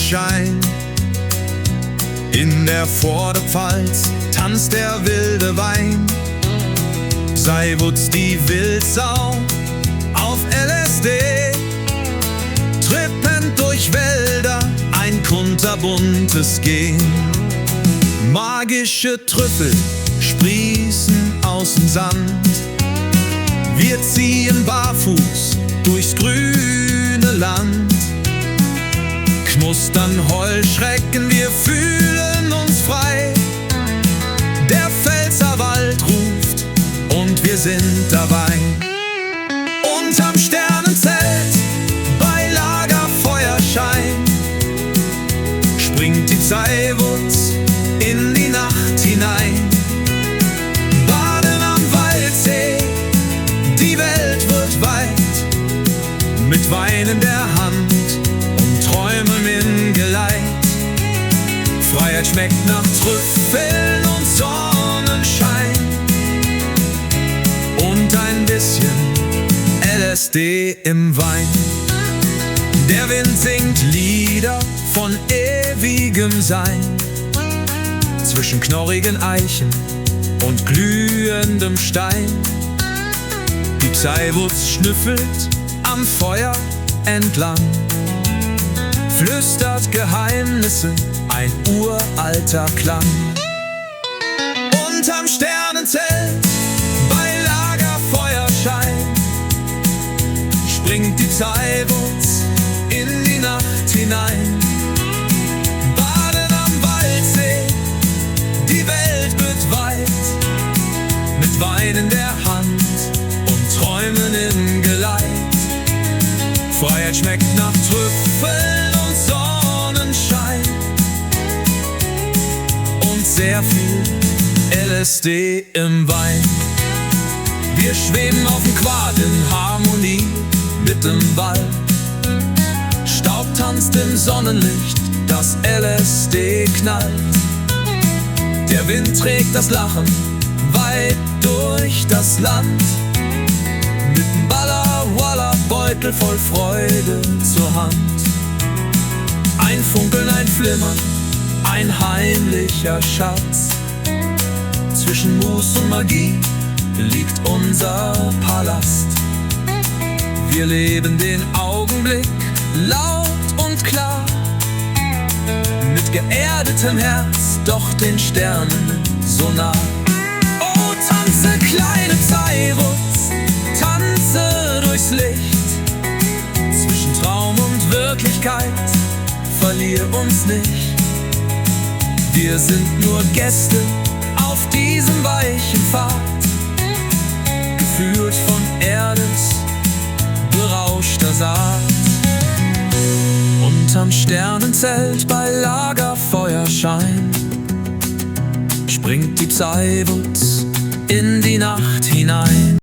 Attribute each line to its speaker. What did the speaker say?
Speaker 1: Sonnenschein. In der Vorderpfalz tanzt der wilde Wein. Seiwutz die Wildsau auf LSD, trippend durch Wälder, ein kunterbuntes Gehen. Magische Trüffel sprießen aus dem Sand. Wir ziehen barfuß durchs grüne Land. Knustern Heuschrecken, wir fühlen uns frei. Der Pfälzerwald ruft und wir sind dabei. Unterm Sternenzelt bei Lagerfeuerschein springt die Seiwutz in die Nacht hinein. Baden am Waldsee, die Welt wird weit, mit Wein in der Hand und Träumen in Geleit. Freiheit schmeckt nach Trüffeln und Sonnenschein und ein bisschen LSD im Wein. Der Wind singt Lieder von ewigem Sein zwischen knorrigen Eichen und glühendem Stein. Die Seiwutz schnüffelt am Feuer entlang, flüstert Geheimnisse, ein uralter Klang. Unterm Sternenzelt bei Lagerfeuerschein springt die Seiwutz in die Nacht hinein. Baden am Waldsee, die Welt wird weit, mit Wein in der Hand und Träumen im Geleit. Freiheit schmeckt nach Trüffeln und Sonnenschein und sehr viel LSD im Wein. Wir schweben auf dem Quad in Harmonie mit dem Wald. Staub tanzt im Sonnenlicht, das LSD knallt. Der Wind trägt das Lachen weit durch das Land. Mit dem Balla-Walla-Beutel voll Freude zur Hand. Ein Funkeln, ein Flimmern, ein heimlicher Schatz. Zwischen Mus und Magie liegt unser Palast. Wir leben den Augenblick laut und klar, mit geerdetem Herz, doch den Sternen so nah. Oh, tanze, kleine Seiwutz, tanze durchs Licht. Zwischen Traum und Wirklichkeit, verlier uns nicht. Wir sind nur Gäste auf diesem weichen Pfad, geführt von Erdes berauschter Saat. Unterm Sternenzelt bei Lagerfeuerschein springt die Seiwutz in die Nacht hinein.